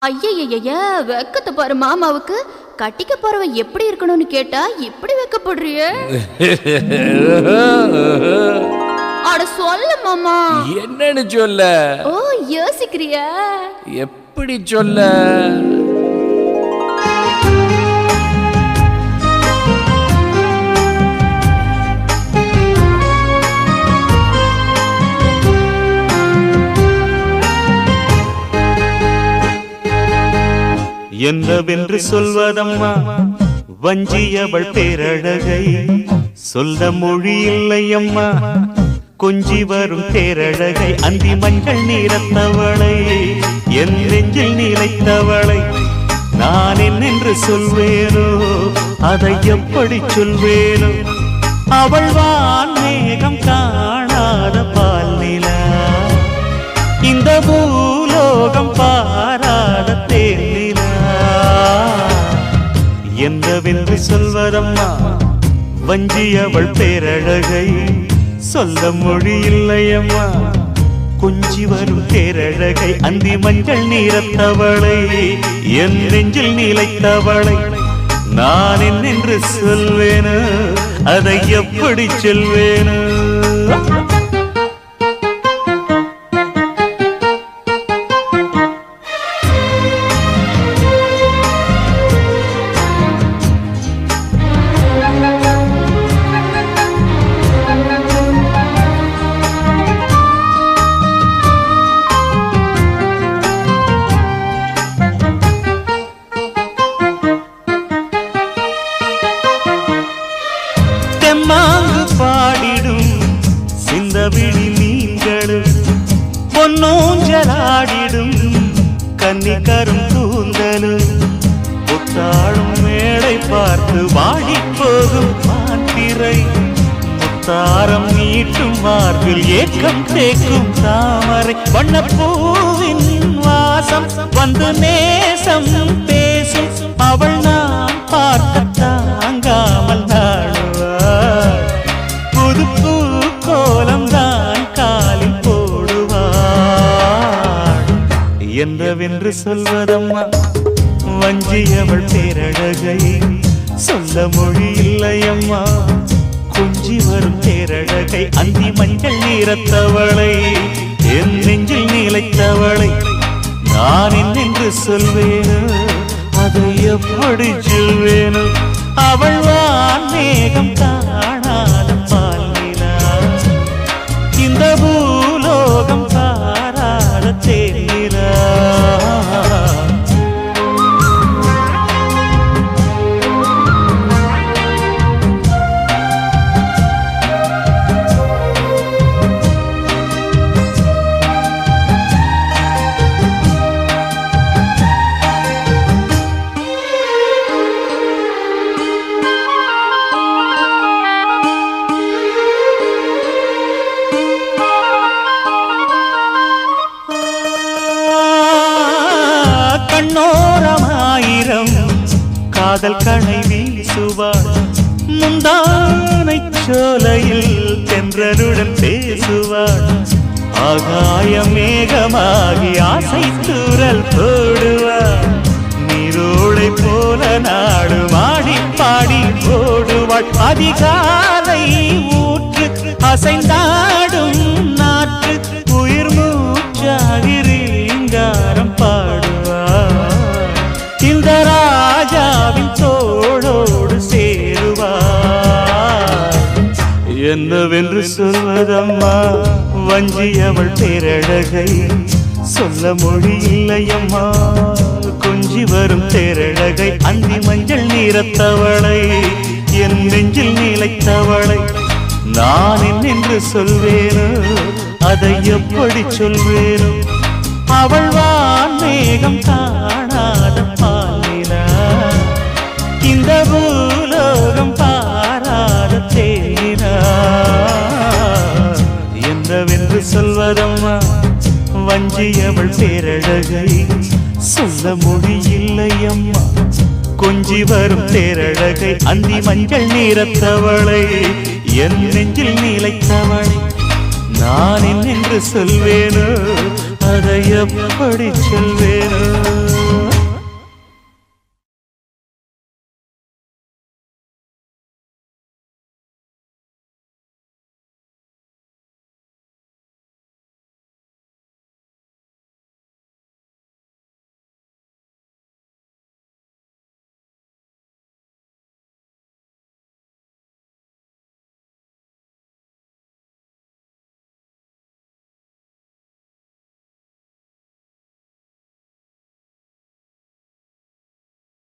ஐயய்யய்ய வெக்கத்தை பாரு மாமாவுக்கு. கட்டிக்க போறவ எப்படி இருக்கணும்னு கேட்டா இப்படி வெக்கப்படுறிய? அட சொல்ல மாமா. என்னன்னு சொல்ல? ஓ யோசிக்கிறியா? எப்படி சொல்ல? என்னவென்று சொல்வதம்மா வஞ்சியவள் பேரழகை, சொல்ல மொழி இல்லையம்மா கொஞ்சி வரும் பேரழகை. அந்தி மஞ்சள் நீரத்தவளை, என் நெஞ்சில் நீலைத்தவளை நான் என்னென்று சொல்வேனோ, அதை எப்படி சொல்வேனோ? அவள் வான் மேகம் காணாத பால் நிலா, இந்த பூலோகம் பாராத தேன் நிலா. என்னவென்று சொல்வதம்மா வஞ்சியவள் பேரழகை, சொல்ல மொழி இல்லையம்மா கொஞ்சி வரும் பேரழகை. அந்தி மஞ்சள் நீரத்தவளை, என் நெஞ்சில் நீலைத்தவளை நான் என்னென்று சொல்வேனோ, அதை எப்படி சொல்வேனோ? தெம்மாங்கு பாடிடும் சிந்தவிழி மீன்களும், பொன்னூஞ்சலாடிடும் கன்னிக்கரும் கூந்தலும், புத்தாளும் மேடை பார்த்து வாடி போகும் மாத்திரை, முத்தாரம் நீட்டும் மார்பில் ஏக்கம் தேக்கும் தாமரை, வண்ணப்பூவின் வாசம் வந்து நேசம் பேசும் அவள் நான் பார்க்க தாங்காமல் நாடுவாள், புது பூ கோலம் தான் காலில் போடுவாள். என்னவென்று சொல்வதம்மா வஞ்சியவள் பேரழகை, சொல்ல மொழி இல்லையம்மா கொஞ்சி வரும் பேரழகை. அந்தி மஞ்சள் நீரத்தவளை, என் நெஞ்சில் நீலைத்தவளை நான் என்னென்று சொல்வேனோ, அதை எப்படி சொல்வேனோ? அவள் வான் மேகம் காணாத பால் நிலா, இந்த பூலோகம் பாராத தேன் நிலா. கண்ணோரமாயிரம் காதல் கணை வீசுவாள், முந்தானை சோலையில் தென்றலுடன் பேசுவாள், ஆகாய மேகமாகி ஆசை தூரல் போடுவாள், நீரோடை போல நாடு மாடி பாடி போடுவாள், அதிகாலை ஊற்று அசைந்தாடும் நாற்று உயிர் மூச்சாகி ரீங்காரம் பாடுவார், இந்த ராஜாவின் தோளோடு சேருவார். என்னவென்று சொல்வதம்மா வஞ்சியவள் பேரழகை, சொல்ல மொழி இல்லையம்மா கொஞ்சி வரும் பேரழகை. அந்தி மஞ்சள் நீரத்தவளை, என் நெஞ்சில் நீலைத்தவளை நான் என்னென்று சொல்வேனோ, அதை எப்படி சொல்வேனோ? அவள் வான் மேகம் காணாத பால் நிலா, இந்த பூலோகம் பாராத தேன் நிலா. என்னவென்று சொல்வதம்மா வஞ்சியவள் பேரழகை, சொல்ல மொழி இல்லையம்மா கொஞ்சி வரும் பேரழகை. அந்தி மஞ்சள் நீரத்தவளை, என் நெஞ்சில் நீலைத்தவளை நான் என்னென்று சொல்வேனோ, அதை எப்படி சொல்வேனோ?